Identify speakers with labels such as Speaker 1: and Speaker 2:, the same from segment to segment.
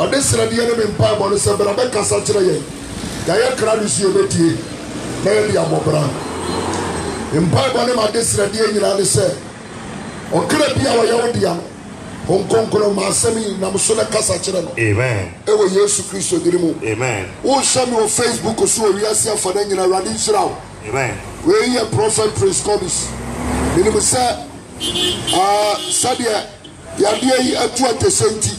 Speaker 1: On this ready enemy in Bible on the Sabbath Cassature. Yaya Kradis Yobeti, Melia Mobra. In Bible, on this ready in the say, or Krabia Yodiam, Hong Kong, Masemi, Namusona Cassature.
Speaker 2: Amen.
Speaker 1: Ever Yesu Christo Dirimu.
Speaker 2: Amen.
Speaker 1: Oh, some of Facebook or so we are seeing for them in a running shroud.
Speaker 2: Amen.
Speaker 1: We hear Prophet Prince Comis. Minimum say, Sadia, Yadia at 20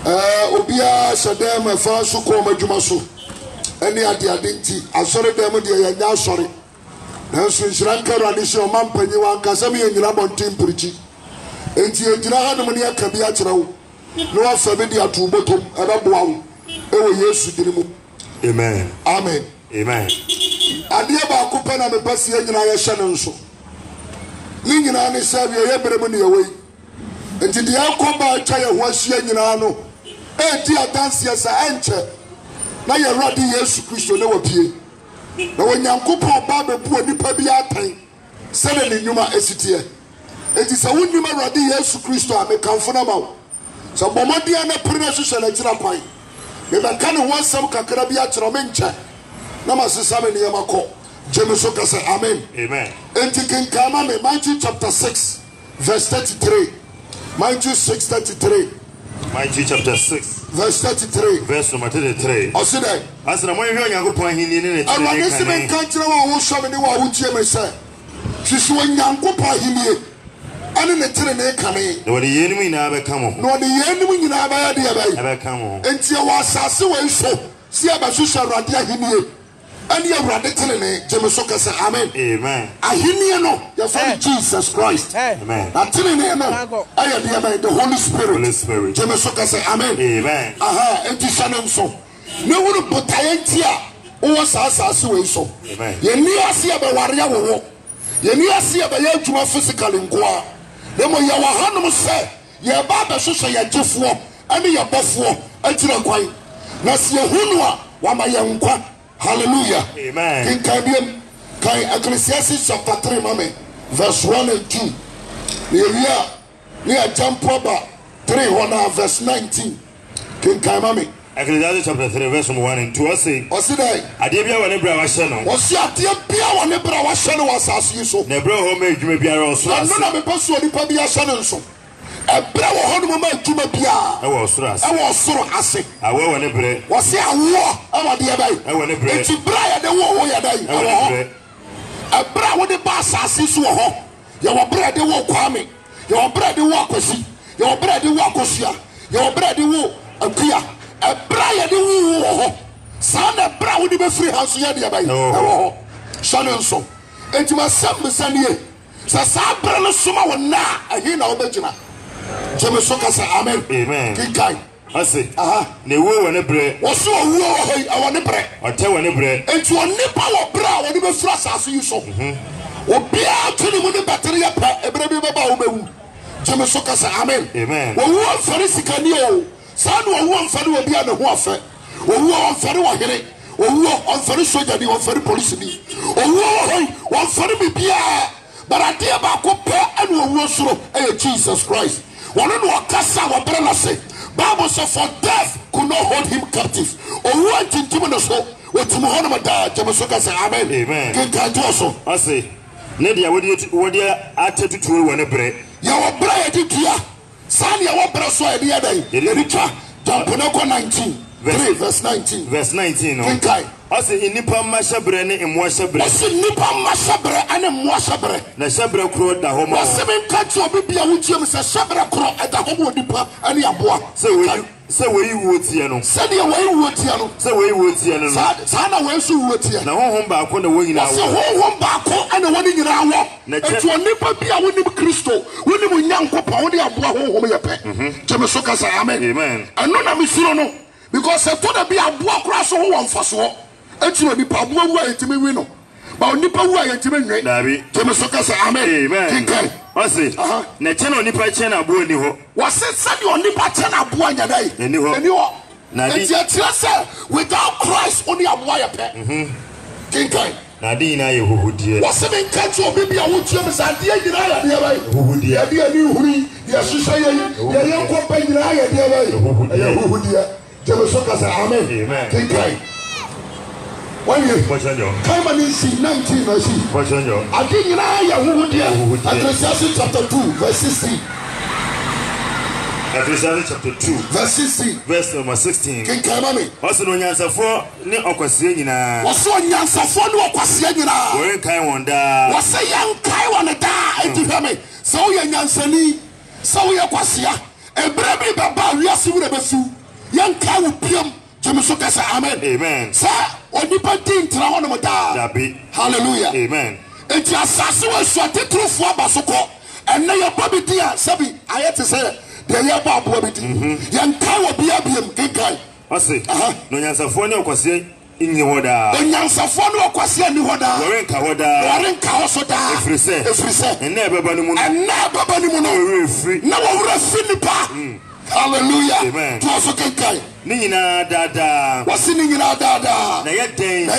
Speaker 1: Obia Sadam, a Fansu Koma Jumasu. Any at the identity, I saw them, they are now sorry. Now, since Ranka Radisha, Mampany, Kasami and Rabon Team Purichi. And Tianamonia Kabiatra, no Savidia to bottom, Arabuam. Oh, yes, Amen. Amen.
Speaker 2: Amen.
Speaker 1: Adiaba Kupana, the Passia, and I Shannon so. Lingina and Savia, everybody away. And the Alcoba Chaya was Yanano. Eh, dear Dancias, I enter. Now you're ready, yes, Christian, no appear. Now when Yankupo Baba poor Nipabia time, suddenly Numa Esitia. It is a woman ready, yes, Christo, I may come for them out. So Bomadiana Prince and a point. If I can't want some Kakarabia Tromencha, Namasaman Yamako, Jemisoka say Amen.
Speaker 2: Amen.
Speaker 1: And you can come on Matthew chapter 6, verse 33. Matthew 6:33.
Speaker 2: Matthew chapter 6,
Speaker 1: verse 33.
Speaker 2: Verse number 33.
Speaker 1: I said that.
Speaker 2: As the morning you go he needed it.
Speaker 1: I want to see me country who show me what you say. She's when Yanko Pahini. And in the train coming.
Speaker 2: No, the enemy never come on.
Speaker 1: No, the enemy
Speaker 2: never come on.
Speaker 1: And you was a so. See about Susha Radia Hini. And you are radically, Jemisoka say Amen.
Speaker 2: Amen.
Speaker 1: I hear no, your friend Jesus Christ.
Speaker 2: Amen.
Speaker 1: I'm telling you, I am the Holy Spirit.
Speaker 2: Holy Spirit.
Speaker 1: Jemisoka say Amen.
Speaker 2: Amen.
Speaker 1: Aha, and Tishanem so. No one but Tayentia, who was as way so.
Speaker 2: Amen.
Speaker 1: You near see about Waria Wo. You near see about your to physical in Goa. Then when you are Hanum say, your Baba Susha, your Jeff War, and your Buff War, and Tiraquai. Nas your Hunwa, Wama. Hallelujah.
Speaker 2: Amen.
Speaker 1: King Kabiam, Kai Ecclesiastes chapter 3, Mame, verse 1 and 2. Near jump over 3, 1 verse 19. King Kai Mame.
Speaker 2: Ecclesiastes chapter 3, verse 1 and 2. I say, Adebia Wanebra was Shannon.
Speaker 1: Was Yatia Wanebra was Shannon was as you so.
Speaker 2: Nebro homemade you may be also.
Speaker 1: I'm not a person who Pabia Shannon so. A bravo honeymoon to Mapia. I was so assy. I will want a bread. Was there a war? I want a bread. To Brian the war we are dying. A bravo the bass assis to a home. Your bread the walk coming. Your bread the walk was she. Your bread the walk was here. Your bread the walk a clear. A Brian the war. Son of Brown with the free house here by Shannon so. And to my son, the Sunday. Sasabra Suma na a hina obejina. Jemisoka say Amen.
Speaker 2: Amen.
Speaker 1: Kikai.
Speaker 2: I say, ne wo wane bre.
Speaker 1: Was so wo I want bre.
Speaker 2: I tell wane bre.
Speaker 1: And to a nipa wo bra when you flash as you so. Obia to the money battery up a baby baba obewu. Jemisoka say Amen.
Speaker 2: Amen.
Speaker 1: Wo wo fari sikanio. San wo fari obi an ho afa. Wo fari wo here. Wo fari soldier ni wo fari police ni. Wo fari bibia. But I dear ba ko pe and wo suro Jesus Christ. One of our Casa or Brella say, Bible said for death could not hold him captive. Or what in Timono, what Timohana, Jamasoka say, Amen. Amen. I say, Nadia, what do you attend to one a bread? You are bread, dear. Sanya Wabra so the other day. Jamponoco 19, verse 19. Verse 19. I say, in Nipa Mashabre and Washabre. I say, Nipa Mashabre and Washabre. The Shabra crowd, the home. I say, catch your baby, which you say, Shabra crowd at the home of Nipa and Yabua. So, where you would see, said your way would see, so where you would see, and Sana where you would see. Now, home back on the wing now. So, home back and the wedding in our walk. Let your Nipa be a winning crystal. When you young papa, only a boy home your pet. Jamasoka say, Amen. Amen. And none of me, because I told her be a boy crash or one for so. And you be Pablo way to me winnow. But Nipa way to me, Jamasoka say, Amen. Amen. I say, Natano Nipa Chena Bueniho. Was it said you Nipa Chena Buanya day? And you are. Without Christ, only a wire pet. King Kai.
Speaker 2: na de ina ye huhudie
Speaker 1: wase me nka obi bia wo tie me sa de nyina ya de bai
Speaker 2: huhudie
Speaker 1: ya de ani huri ya hwehwe ye ya ye ko pa nyina ya de bai ya huhudie jeme so ka say amen kinkai when you come and see 19 na see ade nyina ya huhudie Ecclesiastes chapter 2 verse 16
Speaker 2: Ecclesiastes chapter 2
Speaker 1: verse 16
Speaker 2: verse number 16
Speaker 1: kinkai mami
Speaker 2: also no nyansafo ne okwase nyina
Speaker 1: waso nyansafo ne okwase nyina
Speaker 2: we kan wonda
Speaker 1: wase yankai wonda enti hame so ye nyansani so ye kwasea ebre bi baba wiase wure besu yankai wo piam jeme so kasa amen sa onipa din tra hono mo da hallelujah
Speaker 2: amen
Speaker 1: enti asase wo so tetrofo abasoko enne ye bobi dia sabi ayete say de ye ba abo bi di yankai wo bia biam kinkai
Speaker 2: ase no nyansafo ne okwase inye hoda
Speaker 1: onyansafo ne okwase ni hoda
Speaker 2: warenka hoda
Speaker 1: so da
Speaker 2: efrise enne beba ni mu
Speaker 1: no
Speaker 2: refri
Speaker 1: na wo refri ni pa hallelujah
Speaker 2: amen
Speaker 1: to so kinkai
Speaker 2: ni nyina dada
Speaker 1: wasi ni nyina dada
Speaker 2: na yeden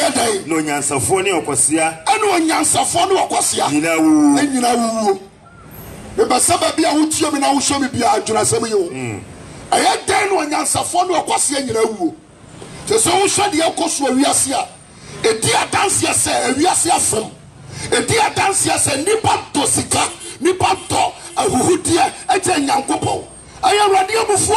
Speaker 2: no nyansafo ne okwasea
Speaker 1: ene onyansafo ne okwasea
Speaker 2: nyina wu
Speaker 1: me basaba bia wo tie me na wo hwe me bia adwuna sam yi wo ayeden no onyansafo ne okwasea nyina wu te so wo hwe de akoso awiase a edi adanse ase awiase afem edi adanse ase nipa to sika nipa to ahuhudie eje nyankopon ayawrade abufu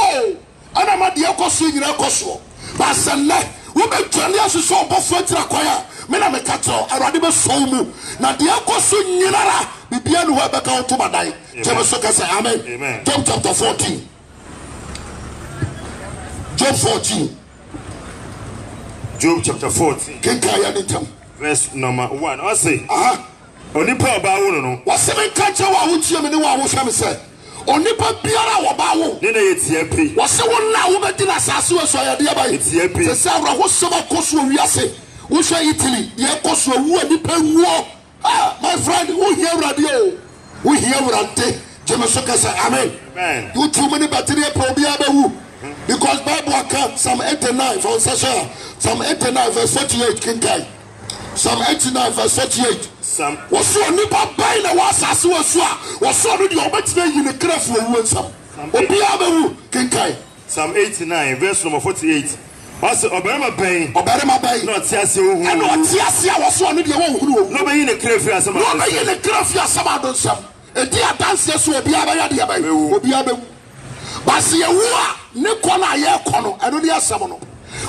Speaker 1: ana ma de akoso nyina akoso basanne wo be twale asoso obofo tira kwaya me na me katro awrade be so mu na de akoso nyina ra bibia no ho be ka to badai jebe so ka say amen Job chapter 14
Speaker 2: Job chapter 14
Speaker 1: kinkaya nitam
Speaker 2: verse number 1 I say onipa ba wo no
Speaker 1: wase me kache wa wo tie me ne wa wo hwe me say onipa biara wo ba wo
Speaker 2: ne na yetie pri
Speaker 1: wase wo na wo be di na sase wo so ya de ba
Speaker 2: yetie pri
Speaker 1: se sa wo so ba koso wiase wo hwe Italy ye koso wu onipa wuo my friend wo hear radio wo hear urante jeme so ka say amen you too many battery pro bia ba wu because Bible account Psalm 89 from Sasha Psalm 89 verse 48 kinkai Psalm 89 verse 48
Speaker 2: Psalm
Speaker 1: was so nipa bai na wasase waso a was so no de obetima yi ne krafo wu nsam obia ba wu kinkai
Speaker 2: Psalm 89 verse number 48 was oberema bai no tiase wu
Speaker 1: and no tiase a was so no de wo wu
Speaker 2: no be yi ne krafo asama
Speaker 1: no be yi ne krafo asama don sam edi adanse so obia ba ya de ba obia ba wu basi ye wu a ne kona ye kono eno de asam no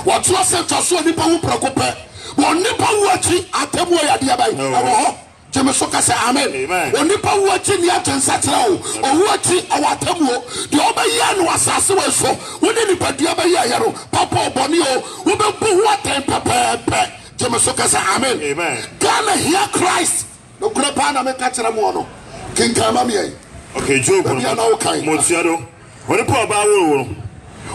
Speaker 1: what was said to so nipa wu prekope won nipa wu achi atemu ya de ba ho jeme so ka say amen won nipa wu achi ni atensa tira o wu achi awatemu de obaye no asase we so woni nipa de obaye ya ro papa oboni o wo be bu hu aten pepepe jeme so ka say amen Ghana hear Christ no kura pa na me ka tira mo no kinka ma me
Speaker 2: okay Job mo tiado onipa ba wo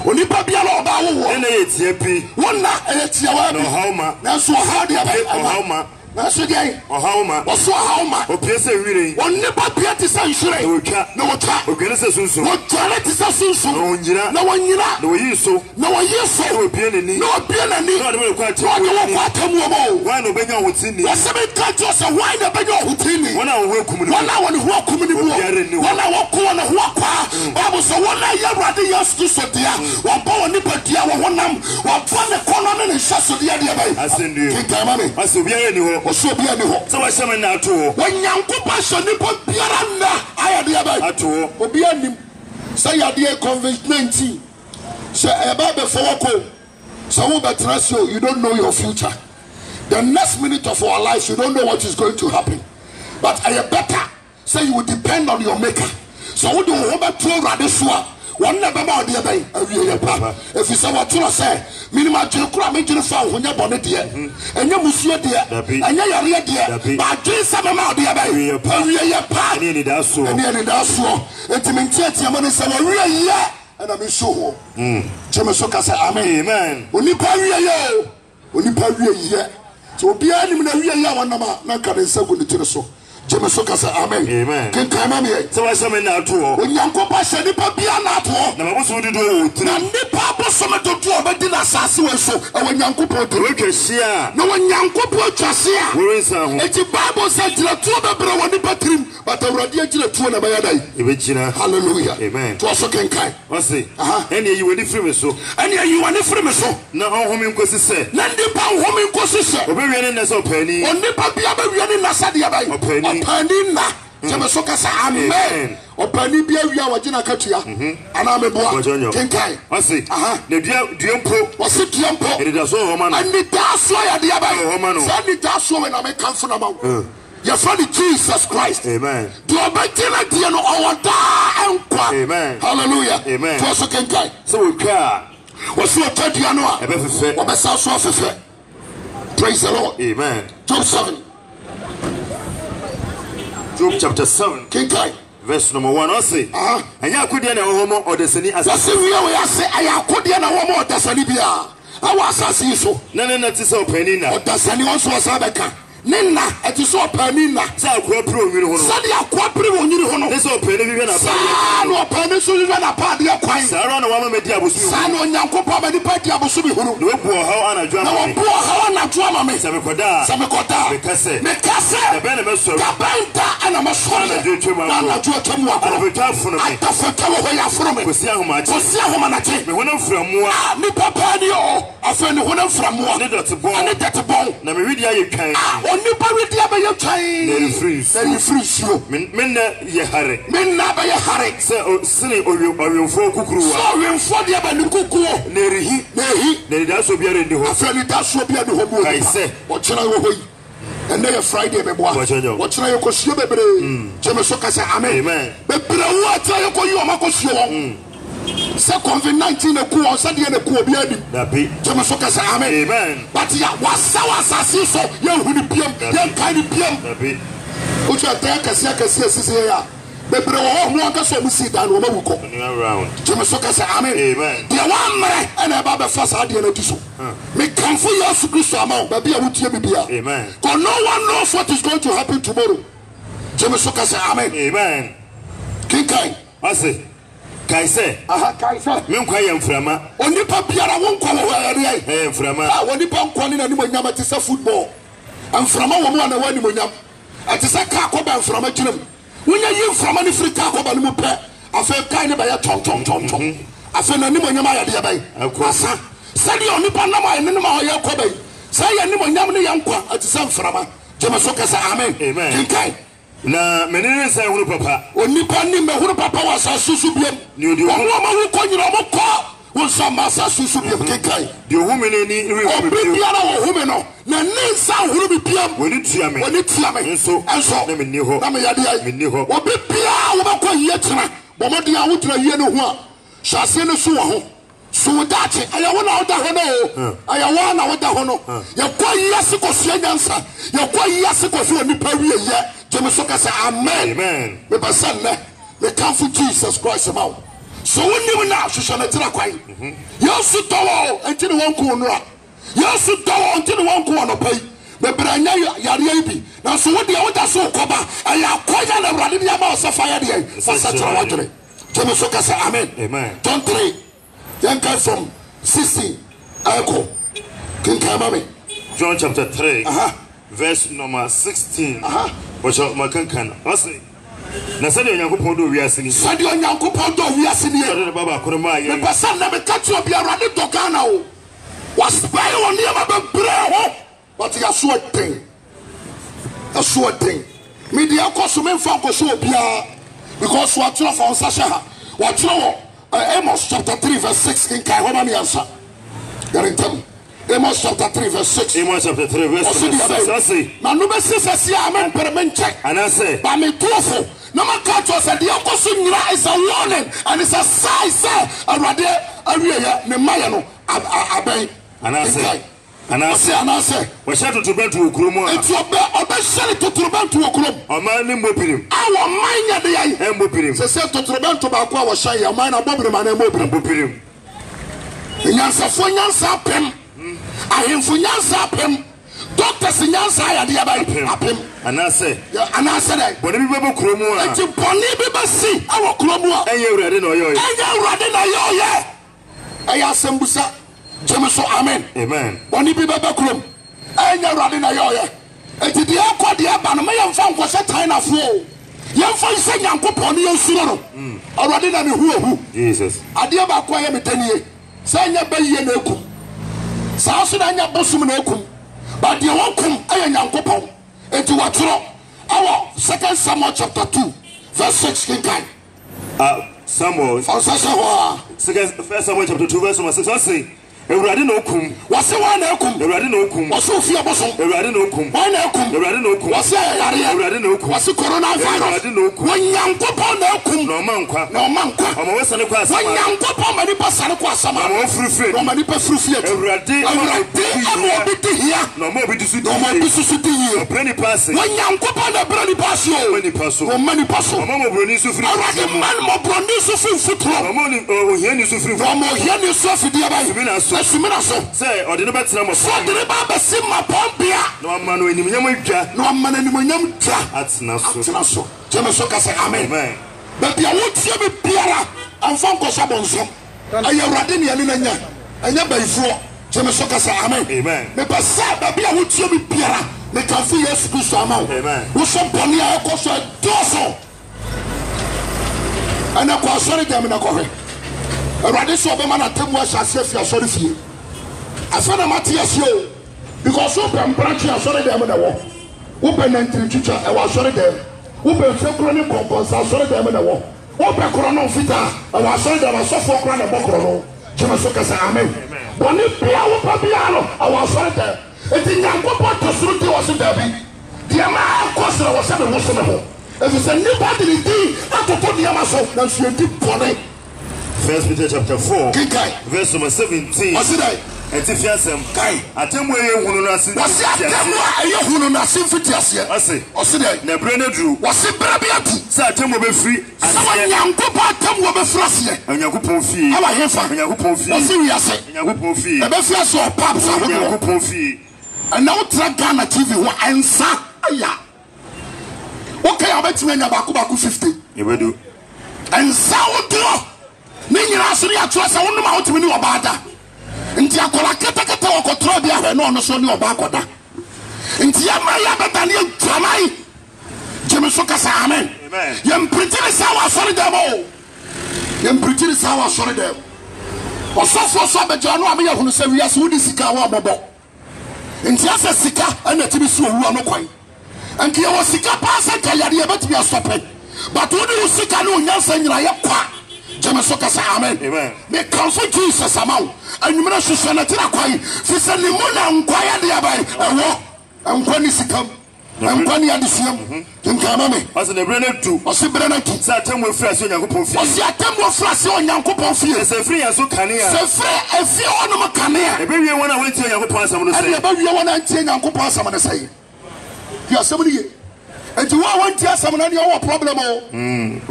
Speaker 2: onipa bia la oba wo na yetie pi
Speaker 1: wona yetie wa
Speaker 2: no hauma
Speaker 1: na so ha dia ba
Speaker 2: hauma
Speaker 1: na so dia
Speaker 2: hauma
Speaker 1: o so hauma
Speaker 2: o piese wire
Speaker 1: onipa bia ti san hire
Speaker 2: na wotwa o gene se sunsun
Speaker 1: o twale ti san sunsun
Speaker 2: na wonyira
Speaker 1: na
Speaker 2: woyiso
Speaker 1: o
Speaker 2: bie nani
Speaker 1: na o bie nani
Speaker 2: na de ko ati
Speaker 1: o de wo kwa tamu mo
Speaker 2: wa no benya hotini
Speaker 1: wa se be ka jo se wa na benya hotini
Speaker 2: wona wo hukum ni
Speaker 1: wona wo hu akum ni bu wona wo ko na hu akwa babu so wona ya brade yesu so dia wa ba woni patia wo honam wa fa ne kono ne hyaso dia dia bai
Speaker 2: asendu
Speaker 1: kitama me
Speaker 2: asobia ni ho
Speaker 1: so bia ni ho
Speaker 2: so wa hyema na ato
Speaker 1: wanyanko pa so ni po biara na aya dia bai
Speaker 2: ato
Speaker 1: obi anim say ya dia COVID-19 say e ba be fo ko so wo betrasio you don't know your future the next minute of our lives you don't know what is going to happen but I better say you will depend on your maker so wo do wo ba to rade so a won na be ma ode bai awie pa if you say what you say minimum je kura me jiri fa ho nya bone de enya musuo de enya yare de ba je say me ma ode bai awie pa
Speaker 2: ni da so
Speaker 1: entimentie tie mo ne say awie ye and I'm sure jeme so ka say amen onipa awie ye onipa awie ye so bia nim na awie ye wonama na ka ne nsa gu ne tire so Jemesoka say amen.
Speaker 2: Amen.
Speaker 1: Ken kama me.
Speaker 2: So why some na to ho.
Speaker 1: Onyankopa se nipa bia na to ho.
Speaker 2: Na maboso du do wo.
Speaker 1: Na nipa boso me to obedi na asase we so. E wonyankopa to.
Speaker 2: We twahia.
Speaker 1: Na wonyankopa twahia.
Speaker 2: We nsa ho.
Speaker 1: Eti Bible say jira to bebre woni patrim. But awurade jira to na bayadai.
Speaker 2: Ebe jina.
Speaker 1: Hallelujah.
Speaker 2: Amen.
Speaker 1: To so ken kai.
Speaker 2: O say. Ene yi woni free me so.
Speaker 1: Ene yi woni free me so.
Speaker 2: Na honhom nkosi se.
Speaker 1: Na nipa honhom nkosi se.
Speaker 2: Obewie ne nasa opani.
Speaker 1: Onipa bia bewie ne nasa de abai. Opani na. Jemesoka say amen. Opani bia wi a wagina katua. Ana meboa. Ken kai.
Speaker 2: O say. Na duampo.
Speaker 1: O say duampo.
Speaker 2: Ene da so ho ma no.
Speaker 1: Ani da so ya de abai.
Speaker 2: Ho ma no.
Speaker 1: Say ni da so we na me kanfo na ma. Your friend Jesus Christ.
Speaker 2: Amen.
Speaker 1: Do obekina die no owoda enkwa.
Speaker 2: Amen.
Speaker 1: Hallelujah.
Speaker 2: Amen.
Speaker 1: To so ken kai.
Speaker 2: So we twa.
Speaker 1: O so tadua no a.
Speaker 2: Ebe fefe.
Speaker 1: O be sa so fefe. Praise the Lord.
Speaker 2: Amen.
Speaker 1: Job 7.
Speaker 2: Job chapter 7.
Speaker 1: Ken kai.
Speaker 2: Verse number 1. I say. Anya akodi na homo odesani asase.
Speaker 1: Wase wi we ase aya akodi na homo odesani bia. Awa asase so.
Speaker 2: Na ti so opani na.
Speaker 1: Odesani won so asabeka. Nina eti so opani na.
Speaker 2: Sa akwa pro nwiri ho no.
Speaker 1: Sa de akwa pro nwiri ho no.
Speaker 2: Ese opani bi na pa.
Speaker 1: Sa no opani so wi na pa de akwan.
Speaker 2: Sa ro na wa ma medi abosu.
Speaker 1: Sa no nyankopa ba di pa di abosu bi ho no.
Speaker 2: No bu ha ana dwa ma.
Speaker 1: Na bu ha ana dwa ma me.
Speaker 2: Sa me koda. Me kase.
Speaker 1: Da
Speaker 2: be na me so.
Speaker 1: Da benta ana ma so.
Speaker 2: Na jo twema.
Speaker 1: Na jo twema akọ.
Speaker 2: Ana be twa funu me.
Speaker 1: Atafata wo ho ya funu me.
Speaker 2: Kosi ahoma chi.
Speaker 1: Kosi ahoma na chi.
Speaker 2: Me honam framoa.
Speaker 1: Me papa ni o. Afa ni honam framoa.
Speaker 2: Ne dot bon.
Speaker 1: Ani dot bon.
Speaker 2: Na me widi aye twan.
Speaker 1: Oni pa widi aye twan.
Speaker 2: Na refreeze.
Speaker 1: Na refreeze yo.
Speaker 2: Men na ye hare.
Speaker 1: Men na ba ye hare.
Speaker 2: Se sene owemfo kukuruwa.
Speaker 1: So owemfo de ba ni kukuo.
Speaker 2: Na rihi. Na da so biare ndi ho.
Speaker 1: Afa ni da so biare ho mo.
Speaker 2: Kai se.
Speaker 1: O chira wo hoyi. And then Friday be boa. What try you ko sie bebre. Jemesoka say amen. Bebre wo try you ko yi o ma ko sie won. Se COVID-19 e ku on se de e ku obi adi. Jemesoka say amen. But ya wasa asase so ye hu ni piam, ye kai ni piam. O try kase sisi ya. Bebre wo ho aka so mu si dan wo ma wuko. Jemesoka say amen. De wa mre and e ba be fa sa de na di so. Me comfort Jesus Christ amount. Baby, I will tell you.
Speaker 2: Amen.
Speaker 1: Because no one knows what is going to happen tomorrow. Jemesoka say amen.
Speaker 2: Amen.
Speaker 1: King Kai.
Speaker 2: I say. Kai say.
Speaker 1: Kai.
Speaker 2: Me nkwa ye mframa.
Speaker 1: Onipa biara won kwa wo area.
Speaker 2: Mframa.
Speaker 1: Onipa nkwa ni na ni monyam te se football. Mframa wo mu na wani monyam. Ate se ka akoba mframa kyerem. Wonya yi mframa ni frika akoba ni mu pe. Afa Kai ni ba ya tong. Afa na ni monyam ayade ya bai. Asa. Sadi onipa na ma ene ma hoye akoba yi. Say ya ni monyam ni yankwa ate se mframa. Jemesoka say amen. King Kai.
Speaker 2: Na menene nsa hunu papa.
Speaker 1: Onipa ni me hunu papa wa sa susu biem.
Speaker 2: Ni odi
Speaker 1: wo ma hu ko nyira mo ko. Wo sa ma sa susu biem King Kai.
Speaker 2: De hu me ni ri hu
Speaker 1: me biara wo hu me no. Na ne nsa hunu bi biem.
Speaker 2: Woni tua me. Enso na me ni ho.
Speaker 1: Na me yade ai.
Speaker 2: Me ni ho.
Speaker 1: Obi bia wo ba ko yie tena. Bo mo de a wo tena yie no ho a. Hyase ne so wo ho. So dachi ayawo na oda ho no ayawo na oda ho no ye kwa yase ko so nyansa ye kwa yase ko so nipa wie ye Jemesoka say amen me basan na me come for Jesus Christ about so woni na hwehwe na tira kwan yesu towo entini won ko no a yesu towo entini won ko no pai be branya yare bi na so wo de oda so koba aya kwanya na wrade bia ma so fire de fa sa tira wadre Jemesoka say amen John 3 Yankai from 16. Echo. King Kamame.
Speaker 2: John chapter 3. Verse number 16. Which my can. I say. Na sadi onyankopon do wiase ni. Sadi onyankopon do wiase ni. Sadi baba akoroma ye. Me pesa na me catch obi arade do Ghana o. Was buy on near ma bre ho. But ya so thing. A so thing. Me dia koso me fa koso obia because what tro for onsasha ha. What tro Amos chapter 3 verse 6 in Kai Homa answer. Amos chapter 3 verse 6. Amos chapter 3 verse 6.
Speaker 1: Na no be sisi amen permenche.
Speaker 2: And I say,
Speaker 1: ba me tofo. No man catch us and the akoso nyira is a warning and it's a sign say awade awie ne maya no aben. And I say, and I say, we shall to bentu okromo a. Eti obe shall to bentu okrom. O man ni mopirim. Awo man ya de yan. E mopirim. Se to bentu ba kwa wo shan ya man na mopirim na mopirim. Nyansa fo nyansa pem. Ahemfo nyansa pem. Doctors nyansa ya de ya ba apem.
Speaker 2: anase
Speaker 1: bɔne
Speaker 2: bi bɛbɔ kurom a
Speaker 1: enti bɔne bi bɛsi awɔ kurom a
Speaker 2: ɛnyɛ awurade na ɔyɛ
Speaker 1: ɛyɛ asɛmbusa gyeme so amen bɔne bi bɛbɛ kurom ɛnyɛ awurade na yɛ enti deɛ ɛkɔ deɛ ɛba no mɛyɛmfa nkɔhyɛ tan nafoɔ yɛmfa sɛ nyankopɔn ne yɛnsuro no awurade na ne hu
Speaker 2: Jesus
Speaker 1: adeɛ baako a yɛ metanie sɛ ɛnyɛ bɛyie na ɛkum saa so na ɛnyɛ bosom na ɛkum ba deɛ wɔkum ɛyɛ nyankopɔn enti wɔtwerɛ ɛwɔ 2 Samuel chapter 2 verse 6 kinkan
Speaker 2: Samuel
Speaker 1: ɔsɛsɛ hɔ a
Speaker 2: 1 Samuel chapter 2 verse 6 ɔse awurade na okum
Speaker 1: wɔse wɔn na ɛkum
Speaker 2: awurade na okum
Speaker 1: wɔse ofie bosom
Speaker 2: awurade na okum
Speaker 1: wɔn na ɛkum
Speaker 2: awurade na okum
Speaker 1: wɔse ɛyareɛ
Speaker 2: awurade na okum
Speaker 1: wɔse coronavirus
Speaker 2: awurade na okum
Speaker 1: wɔnyankopɔn na ɛkum
Speaker 2: na ɔma nkwa
Speaker 1: ɔma
Speaker 2: wɔsane kɔ asama
Speaker 1: wɔnyankopɔn ma nipa sane kɔ asama
Speaker 2: ɔma wɔfiri
Speaker 1: ɔma nipa firi fie
Speaker 2: awurade
Speaker 1: ama obi di hia
Speaker 2: na ɔma obi di so
Speaker 1: di yie
Speaker 2: ɔbrɛ nipa ase
Speaker 1: wɔnyankopɔn na brɛ nipa ase o ɔma nipa so
Speaker 2: ɔma mɔborɔni so firi
Speaker 1: awurade ma no mɔborɔni so firi mfuturo
Speaker 2: ɔma ohiani so firi
Speaker 1: ɔma ohiani so afideɛ bɛyɛ asumina so
Speaker 2: sɛ ɔde ne bɛtena mɔ
Speaker 1: sɛ ɔde ne ba bɛsi mmapɔnbea
Speaker 2: na ɔma no animuonyam adwa
Speaker 1: na ɔma no animuonyam dwa
Speaker 2: atena so
Speaker 1: gyeme so ka sɛ amen baabi a wotie me biara amfa nkɔhyɛ bɔnsɛm ɛyɛ awurade ne ɛne no nya ɛnyɛ bayifoɔ gyeme so ka sɛ amen mepɛ sɛ baabi a wotie me biara mekamfo yesu kristo ama wo wohyɛ bɔne a ɛkɔ so ɛdɔɔso ɛnɛ kɔ asɔre dɛm na kɔhwɛ awurade sɛ ɔbɛma no atamu ahyɛ aseɛ fi asɔre fie afɛ na mate aseɛ o because wopɛ mprakye asɔre dɛm na wɔ wopɛ nantiri ɛwɔ asɔre dɛm wopɛ mfɛkoro ne kɔnkɔnsa asɔre dɛm na wɔ wopɛ korɔ no mfitaa ɛwɔ asɔre dɛm asɔfoɔ korɔ na ɛbɔ korɔ no gyeme so ka sɛ amen bɔne bia wopɛ bia no ɛwɔ asɔre dɛm enti nyankopɔn tɔ soro di wɔ se daabi deɛ ma akɔ serɛ wɔ sɛ ne wo se ne ho ɛfiri sɛ nnipa de ne din atoto nneɛma so nanso yɛdi bɔne
Speaker 2: 1 Peter chapter 4
Speaker 1: kinkai
Speaker 2: verse number 17
Speaker 1: ɔse dɛ
Speaker 2: ɛti fi asɛm kai atemu ɛyɛ hunu no ase
Speaker 1: wɔse atemu a ɛyɛ hunu no ase mfiti aseɛ ɔse dɛ
Speaker 2: na berɛ no aduru
Speaker 1: wɔse berɛ bi atu
Speaker 2: sɛ atemu bɛfiri
Speaker 1: sɛ wɔnyankopɔn atemu wɔ bɛfiri aseɛ
Speaker 2: onyankopɔn fie
Speaker 1: ɛwɔ hefa
Speaker 2: onyankopɔn fie
Speaker 1: ɔse wiase
Speaker 2: onyankopɔn fie
Speaker 1: ɛbɛfi ase ɔpap sa hodoɔ
Speaker 2: onyankopɔn fie
Speaker 1: ɛna wotra Ghana TV hɔ ɛnsa aya wokai a wobɛtumi anya baako 50
Speaker 2: yɛbɛdu
Speaker 1: ɛnsa wodoɔ ne nyinaa so ne yɛatoa sɛ wonom a wotumi ne ɔbaa da nti akɔla ketekete wɔkɔtorɔ bi ahwɛ ne ɔno so ne ɔbaa kɔda nti yɛma yɛbɛda ne yɛntwaman gyeme so ka sɛ amen yɛmpirikyi saa wɔ asɔre dɛm o yɛmpirikyi saa wɔ asɔre dɛm ɔsɔfoɔ so abɛgya no a meyɛ hunu sɛ wiase wode sika wɔ abɔbɔ nti asɛ sika ɛna timi si owua no kwan nti yɛwɔ sika paa sɛ nka yadeɛ yɛbɛtumi asɔpɛ but wode wo sika ne onyansa nyina yɛ kwa gyeme so ka sɛ amen mekamfo Jesus ama wo anwumena hwehwɛ no tena kwan fi sɛ ne mu na nkwa yɛde abae ɛwɔ nkwa ne sikam nkwa ne adesuam nkama me
Speaker 2: ɔse ne berɛ no du
Speaker 1: ɔse berɛ no du
Speaker 2: sɛ atamu afiri ase onyankopɔn fie
Speaker 1: ɔse atamu afiri ase onyankopɔn fie
Speaker 2: sɛ firi yɛn so kanea
Speaker 1: sɛ firi afie hɔnom kanea
Speaker 2: ɛbɛwie wɔn a wɔntie onyankopɔn asɛm no
Speaker 1: ɛne ɛbɛwie wɔn a ntie nyankopɔn asɛm no sɛe hwɛ asɛm no ye enti wo a wɔntie asɛm no deɛ wɔwɔ problem o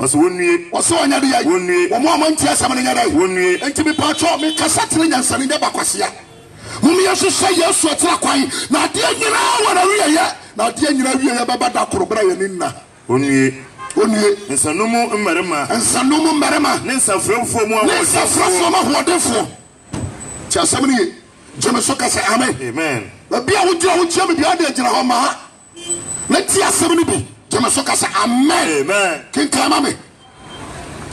Speaker 2: ɔse wɔnnue
Speaker 1: ɔse wɔnyɛ de yɛ wɔn a wɔntie asɛm no nyɛ dɛ
Speaker 2: wɔnnue
Speaker 1: enti mepatwɔ mekasa tene nyansane nyɛ bakwasea mumiyɛ hyehyɛ yesu atena kwan na adeɛ nyinaa wɔ na wieyɛ na adeɛ nyinaa wieyɛ bɛba da korobra yɛ ne nna
Speaker 2: wɔnnue
Speaker 1: nsanom mmarima
Speaker 2: ne nsafrɛfoɔ mu
Speaker 1: ahoɔdenfoɔ nti asɛm no ye gyeme so ka sɛ amen baabi a wogyina wogyina me bia de agyina hɔ maa na ti asɛm no bi gyeme so ka sɛ amen kenkan ma me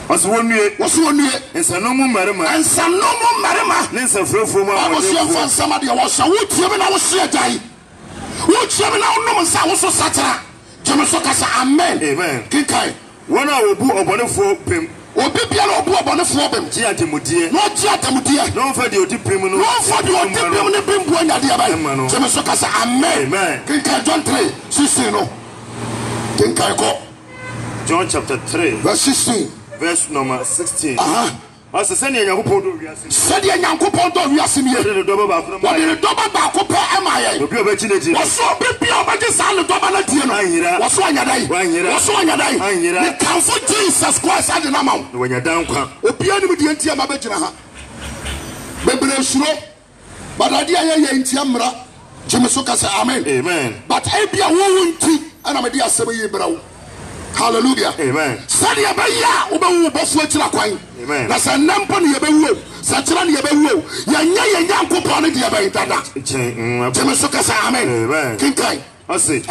Speaker 2: ɔse wɔnnue nsanom mmarima ne nsafrɛfoɔ mu
Speaker 1: ahoɔdenfoɔ nsɛm adeɛ wɔhyɛ wotie me na wohyɛ agyae wotie me na wonom nsa wo so satara gyeme so ka sɛ amen kenkan
Speaker 2: wɔn a wɔbu ɔbɔnefoɔ pem
Speaker 1: obi biara ɔbu ɔbɔnefoɔ bem
Speaker 2: gye atemudeɛ
Speaker 1: na ɔgye atemudeɛ
Speaker 2: na ɔmfa deɛ ɔdi pem no
Speaker 1: na ɔmfa deɛ ɔdi pem ne bembuo nyadeɛ bɛyɛ gyeme so ka sɛ amen kenkan John 3:16 no kenkan kɔ
Speaker 2: John chapter 3
Speaker 1: verse 16
Speaker 2: verse number 16 ɔsɛ sɛdeɛ nyankopɔn dɔ wiase ni wɔde ne dɔba baako pɛ ɛma yɛ obi a ɔbɛkyi n'akyi
Speaker 1: wɔso obi bia ɔbɛgye saa ne dɔba no die no wɔso anyadae ne kamfo Jesus Christ ade no ama wo
Speaker 2: na wɔanya da nkwa
Speaker 1: obia nim deɛ ntia ma bɛgyina ha bebree suro but adeɛ a yɛyɛ ntia mmara gyeme so ka sɛ amen but ebia wowo nti ana me di asem yi brawo. Hallelujah.
Speaker 2: Amen.
Speaker 1: Sadia baya obewu bofu akira kwan.
Speaker 2: Amen.
Speaker 1: Na sa nampo ne yebewu. Sa kira ne yebewu. Ya Nyankopon ne de bai dada. Jeme so kasa amen.
Speaker 2: Amen.
Speaker 1: Kinkai.
Speaker 2: Ose.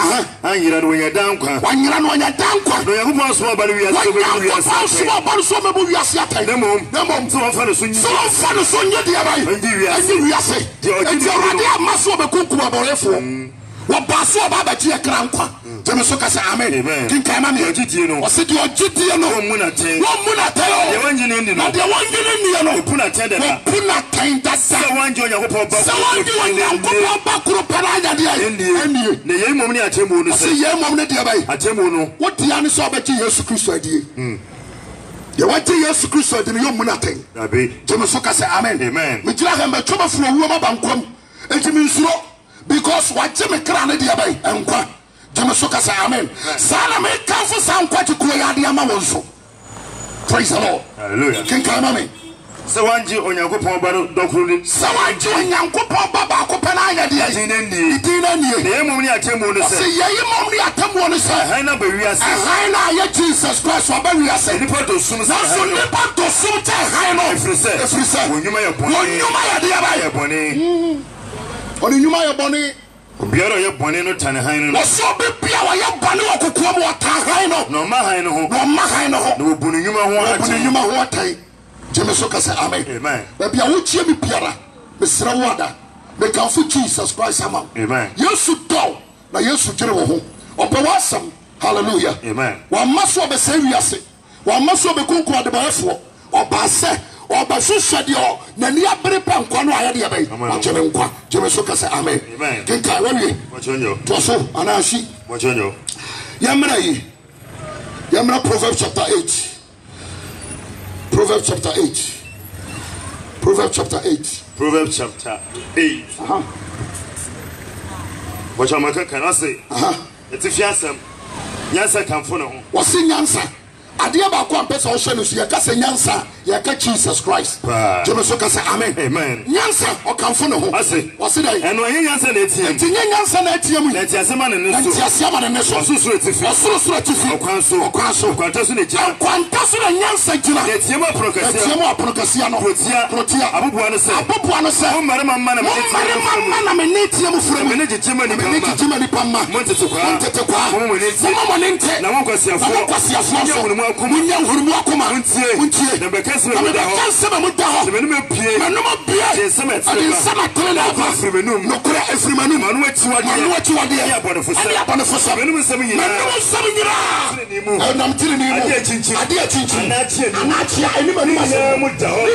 Speaker 2: Anyira no nya dankwa.
Speaker 1: Wanyira no nya dankwa.
Speaker 2: No Yakobon so ba wi ase be wi ase.
Speaker 1: So ba so me wi ase atai.
Speaker 2: Nemom so fa no so nyi.
Speaker 1: So fa no so nyi de bai. Anyi wi ase. Enti orade amaso be kunkum aborefo. Wa baso ba ba ji ekra nkwa. Jeme so kasa amen. Kinkai ma me ogidie no. Ose de ogidie no. Wo munate.
Speaker 2: De wanjine ndi no.
Speaker 1: Na de wanjine ndi no.
Speaker 2: Puna tende da.
Speaker 1: Puna tenda sa.
Speaker 2: Se wanje Yakobon ba.
Speaker 1: Se wanje Yakobon ba kuro para ya de.
Speaker 2: Endie. Ne ye mom ni atemu no se.
Speaker 1: Se ye mom ne de bai.
Speaker 2: Atemu no.
Speaker 1: Wo dia ne so ba ji Yesu Kristo adie. Ye wanje Yesu Kristo adie yo munate.
Speaker 2: Abi.
Speaker 1: Jeme so kasa amen.
Speaker 2: Amen.
Speaker 1: Me jira ha me choba fu owo ma bankom. Enti mi nsuro because what Jimmy Cran de Abbey and Qua Jamasoka amen. Sana me come for some quite a Kuya. Praise the Lord.
Speaker 2: Hallelujah.
Speaker 1: Can come on me.
Speaker 2: So one Jew on your coupon battle, Doctor.
Speaker 1: So I join young coupon Baba Copenhagen. The name only at him on the say, you only at him on the say, I know, but we are saying, I Jesus Christ, or bury us. And put to soon as to soon tell if you say, when you may have bonnie. Only you may have bonnie.
Speaker 2: Biara ya bone no tane han no.
Speaker 1: So be bia wa ya bone okokuo mo ta han no.
Speaker 2: No ma han no ho.
Speaker 1: No ma han no ho.
Speaker 2: No bunu nyuma ho atan.
Speaker 1: Bunu nyuma ho atan. Jeme so ka say amen.
Speaker 2: Amen.
Speaker 1: Ba bia wo chie mi biara. Be sra wada. Be kan fu Jesus Christ ama.
Speaker 2: Amen.
Speaker 1: Yesu do na Yesu jere wo ho. Ope wasam. Hallelujah.
Speaker 2: Amen.
Speaker 1: Wa maso be se wiase. Wa maso be kunku ade ba efo. Oba se oba hwehwe de o na ni abere pa nkwa no aye de bai. Ajeme nkwa. Jeme so ka say amen.
Speaker 2: Amen.
Speaker 1: Kenka wewe.
Speaker 2: Wachonyo.
Speaker 1: Toso anashi.
Speaker 2: Wachonyo.
Speaker 1: Yamra yi. Yamra Proverbs chapter 8. Proverbs chapter 8. Proverbs chapter 8.
Speaker 2: Proverbs chapter 8. Wachamaka can I say? It's a fiasem. Yansa can follow.
Speaker 1: Was in Yansa. Adia ba kwa mpesa o hwe no so yaka se nyansa yaka Jesus Christ. Jeme so ka se amen.
Speaker 2: Amen.
Speaker 1: Nyansa o kanfo no ho. Wase dai.
Speaker 2: Eno yen nyansa na etie.
Speaker 1: Enti nyansa na etie mu.
Speaker 2: Na tie asema na neso.
Speaker 1: Enti asema na neso.
Speaker 2: Osusu etifi.
Speaker 1: Osusu etifi.
Speaker 2: Okwanso. Okwanta so na etie.
Speaker 1: Okwanta so na nyansa gina.
Speaker 2: Etie mu aprokasi.
Speaker 1: Etie mu aprokasi no. Protia.
Speaker 2: Abubuwa no se.
Speaker 1: Abubuwa no se.
Speaker 2: O mare mamma
Speaker 1: na me netie mu fure.
Speaker 2: Me ne jitima ni pamma.
Speaker 1: Me ne jitima ni pamma.
Speaker 2: Montete kwa.
Speaker 1: Mo mo nente.
Speaker 2: Na wonkosiafo.
Speaker 1: Na Munya hurumu akoma untie
Speaker 2: na bekase me
Speaker 1: muda ho
Speaker 2: me no pie
Speaker 1: me no pie sama tele na
Speaker 2: afrimenum
Speaker 1: no kura efrimenum
Speaker 2: manu atiwade ya
Speaker 1: abonefo sa
Speaker 2: me no sami nyira
Speaker 1: nam tiri ni mu ade chinchin anachia eni manu
Speaker 2: muda ho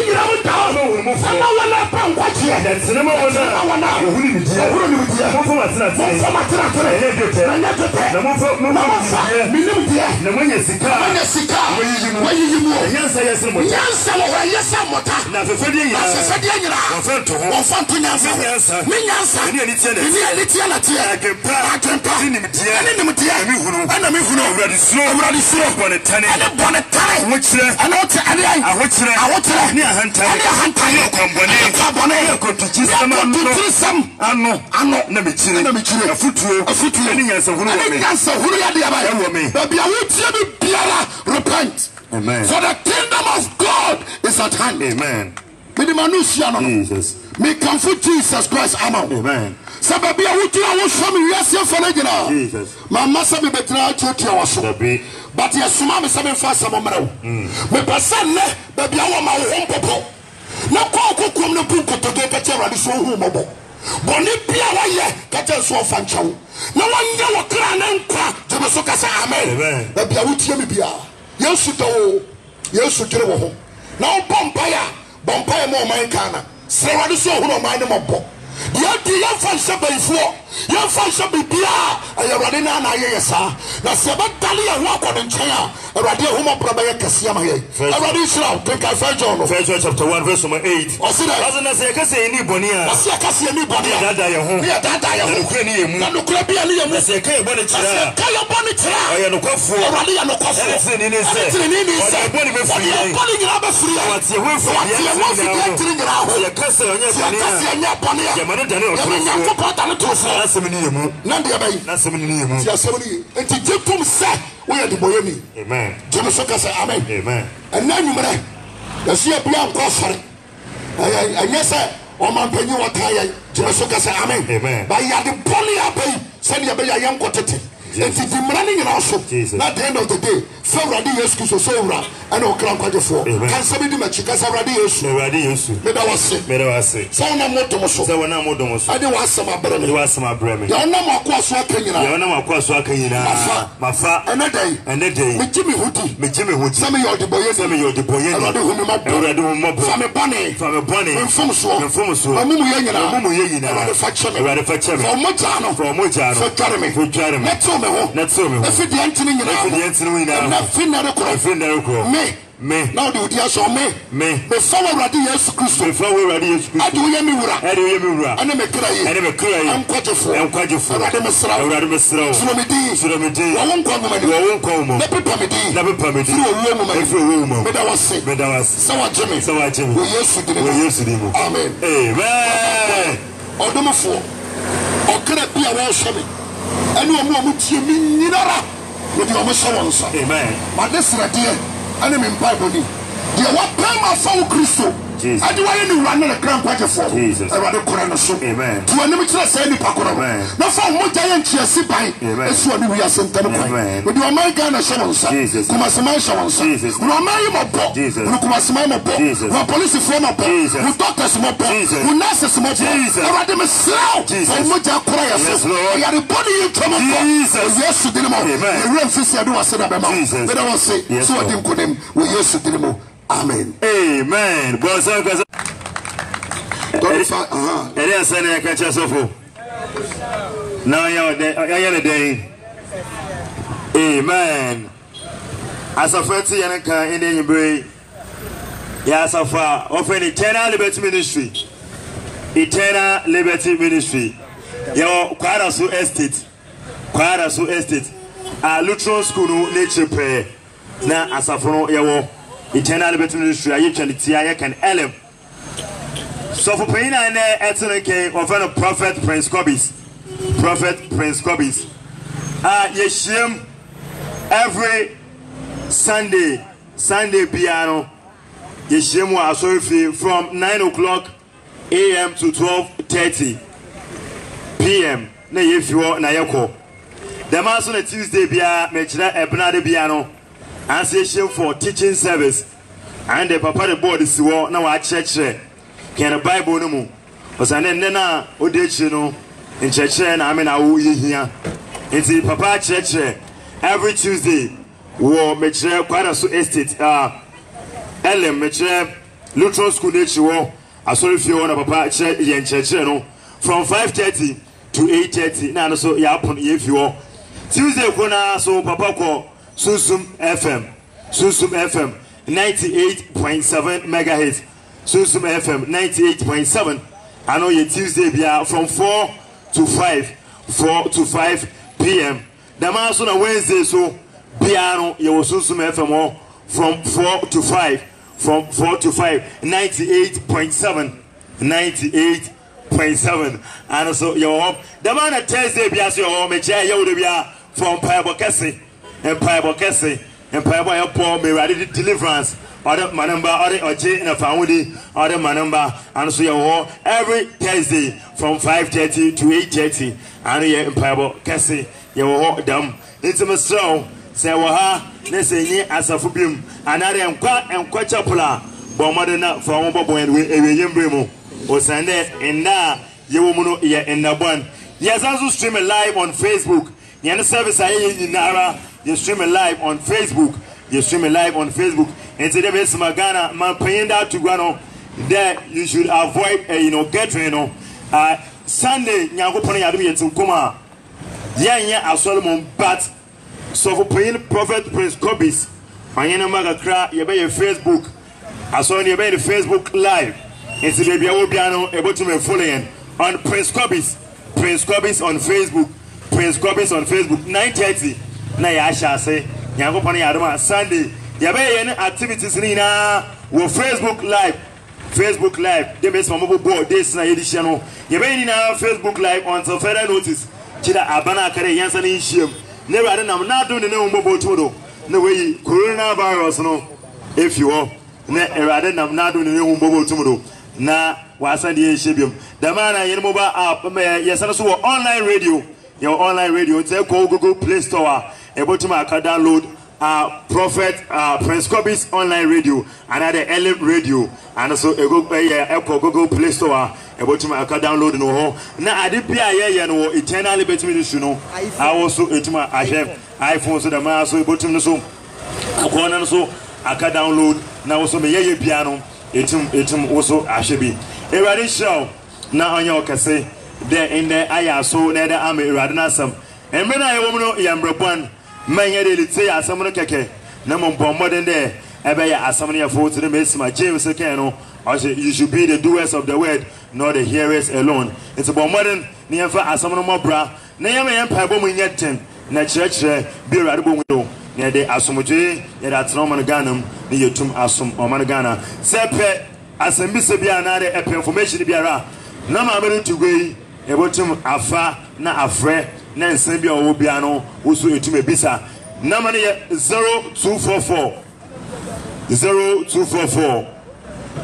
Speaker 1: sama wala pa nkwache
Speaker 2: da sinema wona ohuni mi dia mo fo matira na mo fo na mo nyesika
Speaker 1: wayiyimu
Speaker 2: yansa yesere mo
Speaker 1: yansa wa yesa mota
Speaker 2: na fefedie nyira wonfanto
Speaker 1: nyansa me nyansa ni alitia na tie akempa ni nimdia ana me hunu awradi suro bone tane wochire ana ote awotire
Speaker 2: ni ahanta yo kombone yo kotuchisam ano na mechire afutuo ni nyansa hunu
Speaker 1: ya de aba bia wotie bi biara repent.
Speaker 2: Amen.
Speaker 1: For the kingdom of God is at hand.
Speaker 2: Amen.
Speaker 1: Jesus. Me come for Jesus Christ.
Speaker 2: Amen.
Speaker 1: Sababi awutu awusho mi wiase fana gina.
Speaker 2: Jesus.
Speaker 1: Mama sabi betra choti awaso. But yesuma me sabi fa samomrew. Me person ne baby awo ma wo mpopo. Na ko kokum ne bu kotoge ka che rade so hu mobo. Boni bia wa ye ka che so fa nchawo. Na wanya wo kra na nkwa jebe so ka say amen. Baby awutu mi bia. Yesu do Yesu jere wo ho. Na wo bompaya mo man kana. Se rade so hu no man ne mobo. Yati yamfa shabaifo yamfa shabibia ayarade na yesa na seba dali ya ho akode nchen a awrade homo braba ye kase ma ye awrade shira take John
Speaker 2: chapter 1 verse 8 osina se kase ni boni a
Speaker 1: se kase ni boni a
Speaker 2: dada ye ho
Speaker 1: na kure ni yemu na kure bia ni yemu
Speaker 2: se kai boni chira
Speaker 1: kai boni chira
Speaker 2: oya no kwafo
Speaker 1: awrade ya no kwafo
Speaker 2: se ni se
Speaker 1: boni be free boni nyina be free
Speaker 2: wati ho free
Speaker 1: ya tiri nyina ho
Speaker 2: ya kase onye boni a Yamana Daniel, Nasamini,
Speaker 1: Nandia,
Speaker 2: Nasamini,
Speaker 1: Yasamini, and to give them say, we are the Boyemi.
Speaker 2: Amen.
Speaker 1: Jamasoka say, Amen.
Speaker 2: Amen.
Speaker 1: And now you may, you see a blood coffee. And yes, sir, or my penny what I, Jamasoka say, Amen.
Speaker 2: Amen.
Speaker 1: But you are the poly abbey, send your baby a young quantity. And if you're running in also, at the end of the day, so ready yes, so and no crown quite for. Can somebody make you guys already use? Made I was sick. So no more to so when I'm almost. I do was some bread. You was some bread. You're no more course working. You're no more course working. My fat another day. Me Jimmy Hood. Some of your deboy, some of your deboy. I do whom I do mob from a bunny, from from so. I'm Mojano, for Jeremy. Not so. If it me. Now do you show me? Before ready, yes, Christo. Before we ready, yes, I do Yamura. I do Yamura. And I'm crying. I'm quite a fool. I'm quite a fool. I'm a slow. Sulamity. I won't come. Never permit. If you woman. But I was sick. But I was so Jimmy. So I Jimmy. We used to do. Amen. Amen. Or number 4. Or could it be a well shabby? And you are more with your mission. Amen. But this is a dear enemy Bible. Dear, what time I saw Christo? I do any run in a grand quite for Jesus. I rather Koran soup. Amen. To an image say any pakora. Not for more giant cheers by. That's what we are sent. Amen. But you are my Ghana Shawans. Jesus. Kumasama Shawans. Jesus. You are my Mopo. Jesus. Kumasama Mopo. Jesus. Who police from Mopo. Jesus. Who doctors Mopo. Jesus. Who nurses Mopo. Jesus. I rather me slow. Jesus. For Moja Korea. Yes, Lord. You are the body you come up. Jesus. Yes, to Dinamo. Amen. The real fish I do a set up. Jesus. But I was say, so I didn't put him. We used to Dinamo. Amen. Amen. Now you're day. Amen. As a friend, Yanaka in the brain. Yes, so far, offering Eternal Liberty Ministry. Eternal Liberty Ministry. Your Quarasu Estate. Quarasu Estate. A Lutheran School Nature Prayer. Now, as a friend, your Eternal Liberty Ministry, I can elem. So for Payne and Ethnic of a Prophet Prince Cobis. Prophet Prince Cobis. Yeshim every Sunday piano. Yeshim was sorry from 9 o'clock a.m. to 12:30 p.m. Na if you are na yako. The mass on a Tuesday bia mechira ebna piano. Answer for teaching service, and the papa the board is war now at church. Can a Bible no more? Was an endena odechino in church, and I mean, I will here. It's the papa church every Tuesday. War mature Quarasu Estate, Ellen mature Lutheran School nature. I saw if you want a papa church in church from 5:30 to 8:30. Now, so yapon if you are Tuesday, so papa call. Susum FM 98.7 megahertz. Susum FM 98.7. I know you Tuesday be from 4 to 5 p.m. The mass on a Wednesday so piano you Susum FM from 4 to 5 98.7 and also your the man at Thursday be as your home you be from Paibo Kessie. Empire Bokese, Empire Boy Paul, may ready deliverance, other manamba, other J in a family, other manamba, and so you every Thursday from 5:30 to 8:30, and your Empire Bokese, you walk them. It's a mistake, say, Waha, let's say, as a fubim, and I am quite chapula, but modern from Bobo and we Bremo, or Sunday, and now you will in the one. Yes, also stream live on Facebook. Yana service I in Nara. You stream it live on Facebook. And today, Miss Magana, man, paying that to Guano. There, you should avoid, get Sunday, Yango Pony Adu to Kuma. Yeah, Solomon, but so for paying Prophet Prince Cobis, Mayana Magakra, you buy your Facebook. I saw you buy the Facebook live. And today, I will be able to make following on Prince Cobis on Facebook. Prince Cobis on Facebook, 9:30. Na ya shall say, Yango Pony Adama Sunday. Yabe any activities in with Facebook live.
Speaker 2: Facebook Live. They make some mobile board. This na edition. You may now Facebook Live until further notice. Chida abana kare yansan in shame. Never I don't not doing the mobile todo. No way coronavirus no. If you are, rather than not doing the mobile tomorrow. Na wasan the shabium. The man I mobile app. Yes, also online radio. Your online radio. Take Google Play Store. Able to make a download. Prophet Prince Kobe's online radio, another LM radio, and also Google Play Store. Able to make a download no home. Now I did be a no eternal liberty ministry. No, I also I have iPhone so the man so able to so I so I can download now also me piano. Etum also I should be. Everybody show now on your cassette. There in there I so near the army rather than some. And when I woman yam Manya de say as someone keke, Namon Bombarden there, Ebay as someone for to the Miss my James Kano, or you should be the doers of the word, not the hearers alone. It's a bombarding near for as someone more bra, Nayama Empire woman yet 10, na church be radical window, near the Asumuji, yet at Roman Ganum, near Tum Asum or Managana. Sepe as a Miss Biana, a information to be around. Nama to go, able to Afa, na Afre. Nancy Obiano, also to me bisa. Number 0244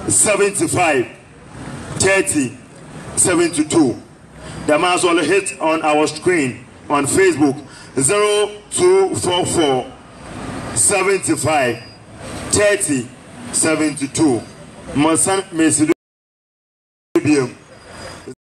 Speaker 2: 75 30 72. The mass will hit on our screen on Facebook 0244 75 30 72. Monsan Mesidium.